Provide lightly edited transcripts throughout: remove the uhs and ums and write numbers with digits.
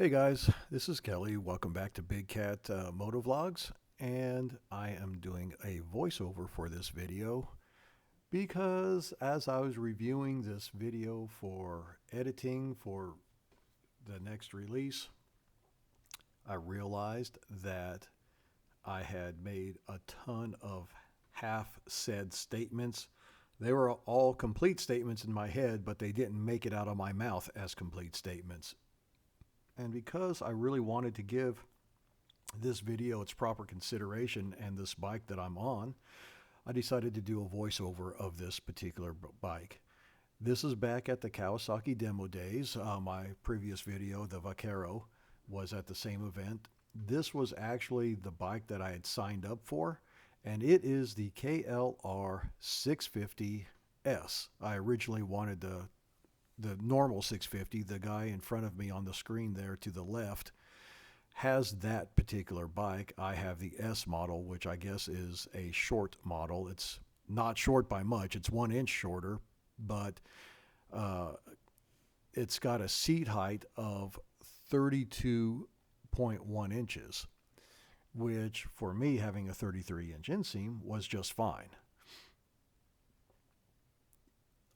Hey guys, this is Kelly. Welcome back to Big Cat Moto Vlogs, and I am doing a voiceover for this video because as I was reviewing this video for editing for the next release, I realized that I had made a ton of half-said statements. They were all complete statements in my head, but they didn't make it out of my mouth as complete statements. And because I really wanted to give this video its proper consideration and this bike that I'm on, I decided to do a voiceover of this particular bike. This is back at the Kawasaki demo days. My previous video, the Vaquero, was at the same event. This was actually the bike that I had signed up for, and it is the KLR 650S. I originally wanted the normal 650. The guy in front of me on the screen there to the left has that particular bike. I have the S model, which I guess is a short model. It's not short by much. It's 1 inch shorter, but it's got a seat height of 32.1 inches, which for me, having a 33-inch inseam, was just fine.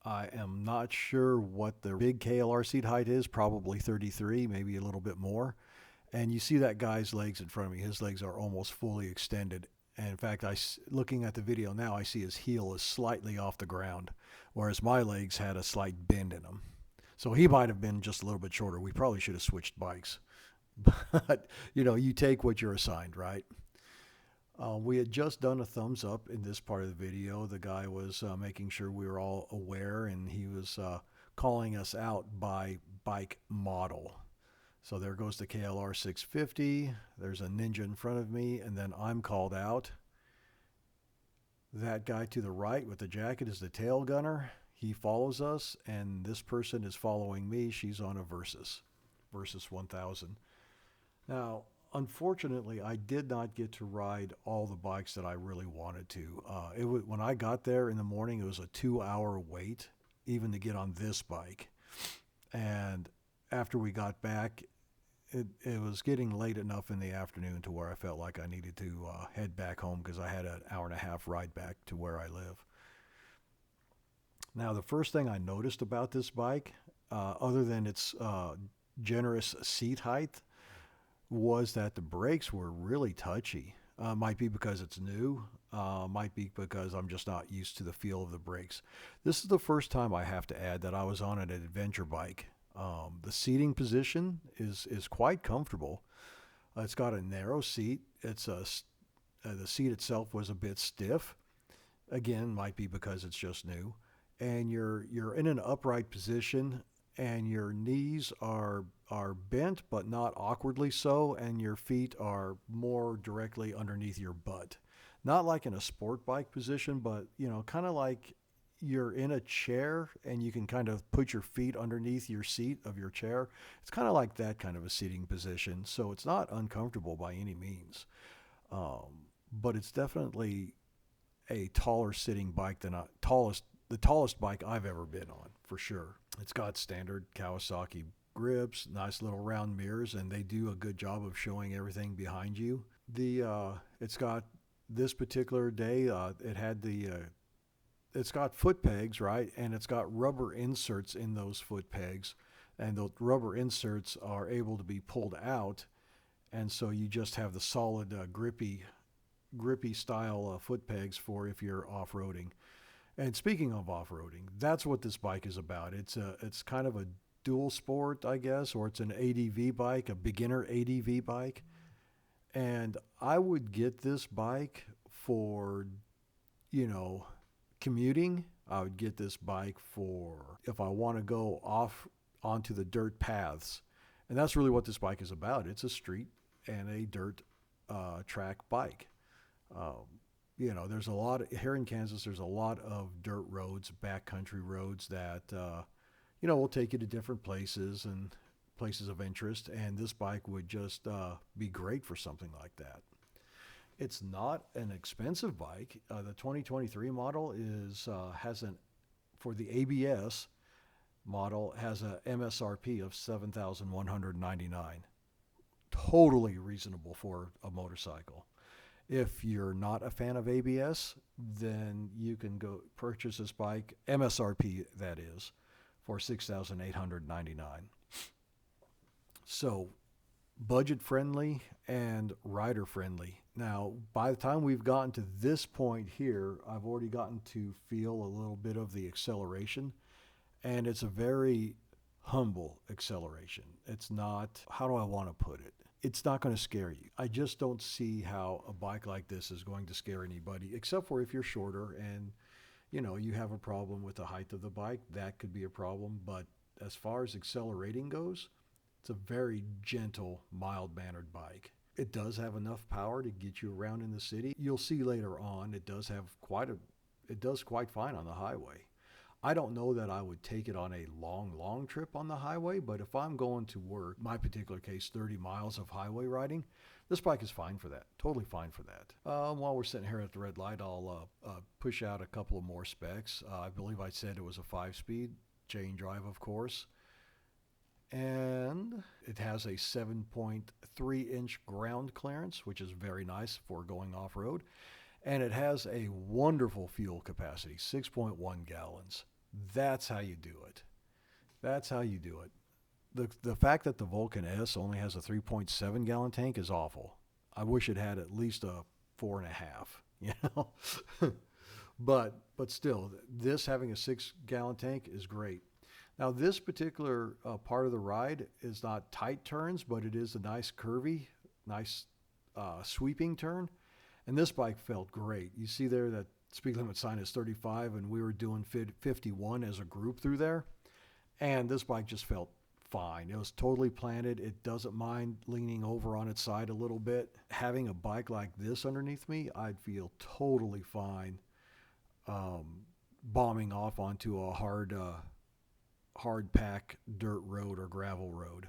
I am not sure what the big KLR seat height is, probably 33, maybe a little bit more. And you see that guy's legs in front of me. His legs are almost fully extended. And in fact, looking at the video now, I see his heel is slightly off the ground, whereas my legs had a slight bend in them. So he might have been just a little bit shorter. We probably should have switched bikes. But, you take what you're assigned, right? We had just done a thumbs up in this part of the video. The guy was making sure we were all aware, and he was calling us out by bike model. So there goes the KLR 650. There's a Ninja in front of me, and then I'm called out. That guy to the right with the jacket is the tail gunner. He follows us, and this person is following me. She's on a Versus 1000. Now, unfortunately, I did not get to ride all the bikes that I really wanted to. When I got there in the morning, it was a 2-hour wait even to get on this bike. And after we got back, it was getting late enough in the afternoon to where I felt like I needed to head back home because I had an hour and a half ride back to where I live. Now, the first thing I noticed about this bike, other than its generous seat height, was that the brakes were really touchy. Might be because it's new. Might be because I'm just not used to the feel of the brakes. This is the first time, I have to add, that I was on an adventure bike. The seating position is quite comfortable. It's got a narrow seat. The seat itself was a bit stiff. Again, might be because it's just new. And you're in an upright position, and your knees are bent, but not awkwardly so, and your feet are more directly underneath your butt. Not like in a sport bike position, but kind of like you're in a chair and you can kind of put your feet underneath your seat of your chair. It's kind of like that kind of a seating position, so it's not uncomfortable by any means. But it's definitely a taller sitting bike than the tallest bike I've ever been on, for sure. It's got standard Kawasaki grips, nice little round mirrors, and they do a good job of showing everything behind you. It's got this particular day, it's got foot pegs, right? And it's got rubber inserts in those foot pegs, and the rubber inserts are able to be pulled out, and so you just have the solid grippy style foot pegs for if you're off-roading. And speaking of off-roading, that's what this bike is about. It's kind of a dual sport, I guess, or it's an ADV bike, a beginner ADV bike. And I would get this bike for, commuting. I would get this bike for if I want to go off onto the dirt paths. And that's really what this bike is about. It's a street and a dirt track bike. There's a lot here in Kansas. There's a lot of dirt roads, backcountry roads that will take you to different places and places of interest. And this bike would just be great for something like that. It's not an expensive bike. The 2023 model for the ABS. model has a MSRP of $7,199. Totally reasonable for a motorcycle. If you're not a fan of ABS, then you can go purchase this bike, MSRP that is, for $6,899. So budget friendly and rider friendly. Now, by the time we've gotten to this point here, I've already gotten to feel a little bit of the acceleration, and it's a very humble acceleration. It's not, how do I want to put it? It's not going to scare you. I just don't see how a bike like this is going to scare anybody, except for if you're shorter and you have a problem with the height of the bike. That could be a problem. But as far as accelerating goes, it's a very gentle, mild-mannered bike. It does have enough power to get you around in the city. You'll see later on it does quite fine on the highway. I don't know that I would take it on a long trip on the highway, but if I'm going to work, my particular case, 30 miles of highway riding, this bike is fine for that. Totally fine for that. While we're sitting here at the red light, I'll push out a couple of more specs. I believe I said it was a 5-speed, chain drive, of course. And it has a 7.3-inch ground clearance, which is very nice for going off-road. And it has a wonderful fuel capacity, 6.1 gallons. That's how you do it. That's how you do it. The fact that the Vulcan S only has a 3.7 gallon tank is awful. I wish it had at least a 4.5, but still, this having a 6-gallon tank is great. Now, this particular part of the ride is not tight turns, but it is a nice curvy, nice sweeping turn. And this bike felt great. You see there that speed limit sign is 35, and we were doing 51 as a group through there. And this bike just felt fine. It was totally planted. It doesn't mind leaning over on its side a little bit. Having a bike like this underneath me, I'd feel totally fine bombing off onto a hard pack dirt road or gravel road,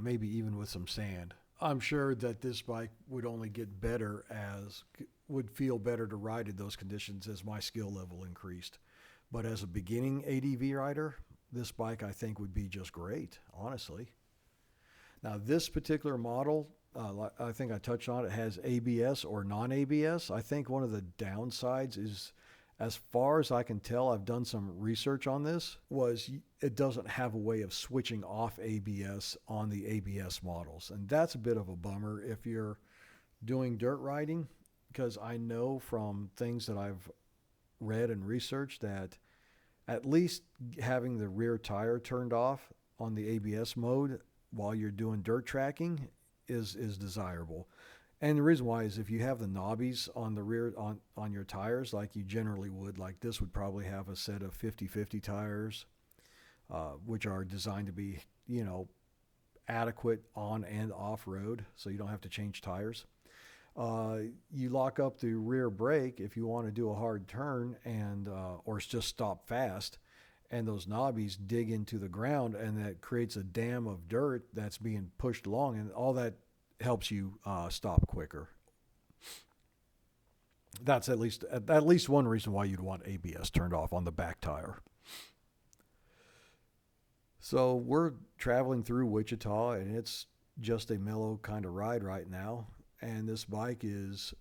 maybe even with some sand. I'm sure that this bike would only get better would feel better to ride in those conditions as my skill level increased. But as a beginning ADV rider, this bike I think would be just great, honestly. Now this particular model, I think I touched on it, has ABS or non-ABS. I think one of the downsides is, as far as I can tell, I've done some research on this, was it doesn't have a way of switching off ABS on the ABS models. And that's a bit of a bummer if you're doing dirt riding, because I know from things that I've read and researched that at least having the rear tire turned off on the ABS mode while you're doing dirt tracking is desirable. And the reason why is if you have the knobbies on the rear on your tires like you generally would, like this would probably have a set of 50/50 tires, which are designed to be, adequate on and off road, so you don't have to change tires. You lock up the rear brake if you want to do a hard turn and or just stop fast, and those knobbies dig into the ground, and that creates a dam of dirt that's being pushed along, and all that helps you stop quicker. That's at least one reason why you'd want ABS turned off on the back tire. So we're traveling through Wichita, and it's just a mellow kind of ride right now. And this bike is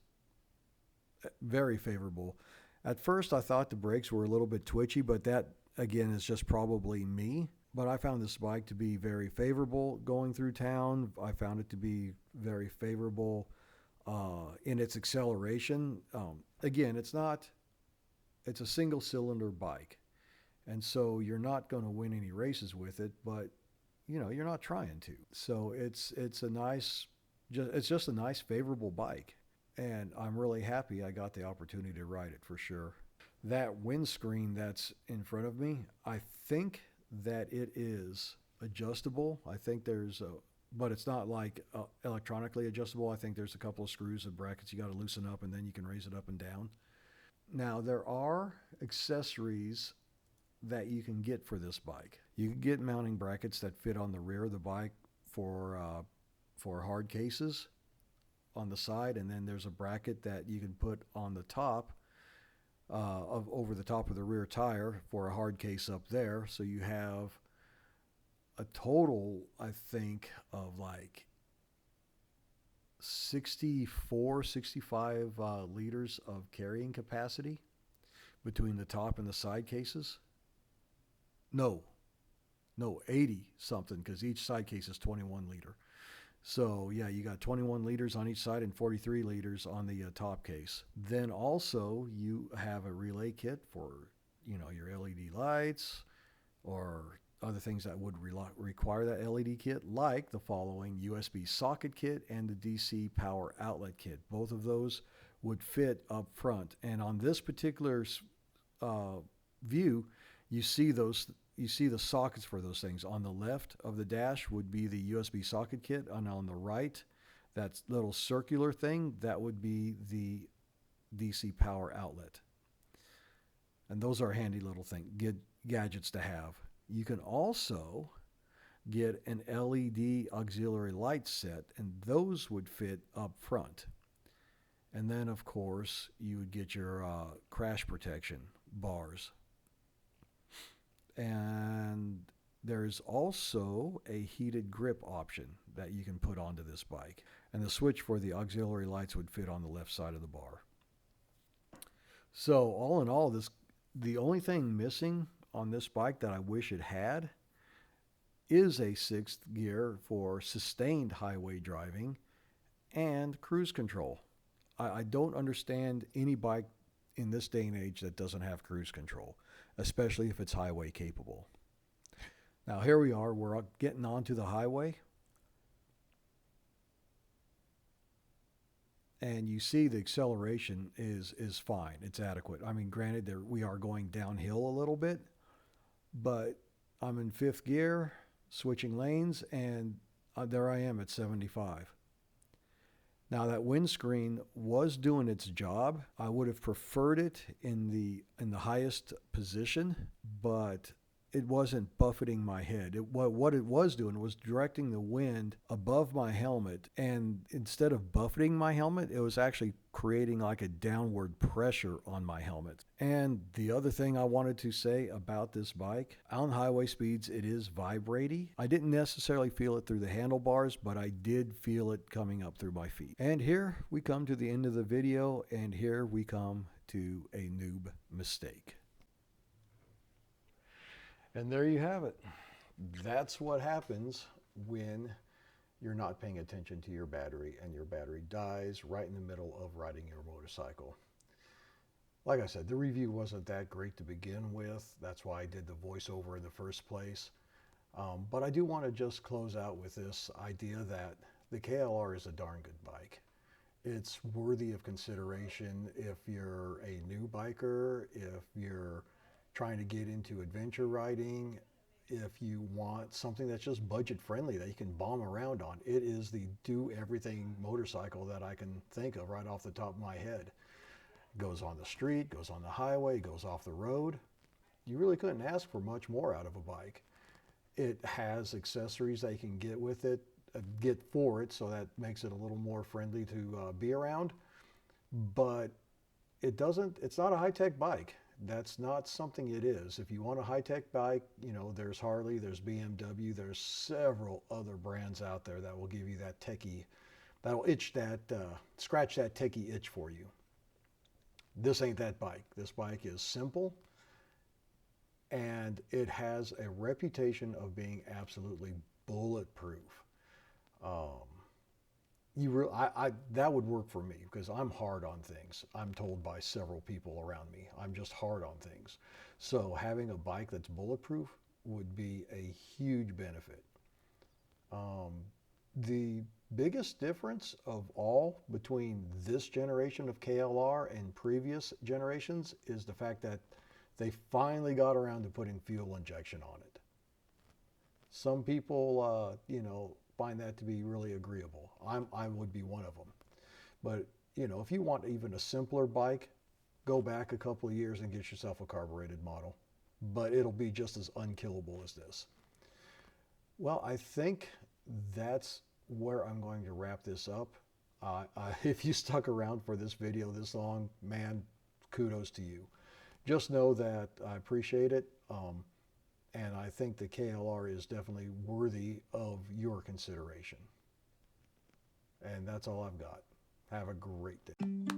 very favorable. At first, I thought the brakes were a little bit twitchy, but that, again, is just probably me. But I found this bike to be very favorable going through town. I found it to be very favorable in its acceleration. Again, it's a single-cylinder bike. And so you're not going to win any races with it, but, you're not trying to. So it's just a nice, favorable bike. And I'm really happy I got the opportunity to ride it for sure. That windscreen that's in front of me, I think that it is adjustable. I think but it's not like electronically adjustable. I think there's a couple of screws and brackets you got to loosen up, and then you can raise it up and down. Now, there are accessories that you can get for this bike. You can get mounting brackets that fit on the rear of the bike for hard cases on the side, and then there's a bracket that you can put on the top over the top of the rear tire for a hard case up there. So you have a total, I think, of like 64, 65 liters of carrying capacity between the top and the side cases. No, 80 something, because each side case is 21 liter. So yeah, you got 21 liters on each side and 43 liters on the top case. Then also you have a relay kit for, your LED lights or other things that would require that LED kit, like the following: USB socket kit and the DC power outlet kit. Both of those would fit up front. And on this particular view, you see the sockets for those things. On the left of the dash would be the USB socket kit, and on the right, that little circular thing, that would be the DC power outlet. And those are handy little gadgets to have. You can also get an LED auxiliary light set, and those would fit up front. And then, of course, you would get your crash protection bars. And there's also a heated grip option that you can put onto this bike. And the switch for the auxiliary lights would fit on the left side of the bar. So all in all, the only thing missing on this bike that I wish it had is a sixth gear for sustained highway driving and cruise control. I don't understand any bike in this day and age that doesn't have cruise control, especially if it's highway capable. Now here we are, we're getting onto the highway. And you see the acceleration is fine. It's adequate. I mean, granted, we are going downhill a little bit, but I'm in fifth gear, switching lanes, and there I am at 75. Now that windscreen was doing its job. I would have preferred it in the highest position, but it wasn't buffeting my head. What it was doing was directing the wind above my helmet, and instead of buffeting my helmet, it was actually creating like a downward pressure on my helmet. And the other thing I wanted to say about this bike, on highway speeds, it is vibrating. I didn't necessarily feel it through the handlebars, but I did feel it coming up through my feet. And here we come to the end of the video, and here we come to a noob mistake. And there you have it. That's what happens when you're not paying attention to your battery and your battery dies right in the middle of riding your motorcycle. Like I said, the review wasn't that great to begin with. That's why I did the voiceover in the first place. But I do want to just close out with this idea that the KLR is a darn good bike. It's worthy of consideration if you're a new biker, if you're trying to get into adventure riding, if you want something that's just budget friendly that you can bomb around on. It is the do everything motorcycle that I can think of right off the top of my head. Goes on the street, goes on the highway, goes off the road. You really couldn't ask for much more out of a bike. It has accessories that you can get with it, get for it, so that makes it a little more friendly to be around. But it's not a high-tech bike. That's not something it is. If you want a high-tech bike, there's Harley, there's BMW, there's several other brands out there that will give you that techie, that'll scratch that techie itch for you. This ain't that bike. This bike is simple, and it has a reputation of being absolutely bulletproof. That would work for me because I'm hard on things. I'm told by several people around me. I'm just hard on things. So having a bike that's bulletproof would be a huge benefit. The biggest difference of all between this generation of KLR and previous generations is the fact that they finally got around to putting fuel injection on it. Some people, find that to be really agreeable. I would be one of them. But, if you want even a simpler bike, go back a couple of years and get yourself a carbureted model. But it'll be just as unkillable as this. Well, I think that's where I'm going to wrap this up. If you stuck around for this video this long, man, kudos to you. just know that I appreciate it. And I think the KLR is definitely worthy of your consideration. And that's all I've got. Have a great day.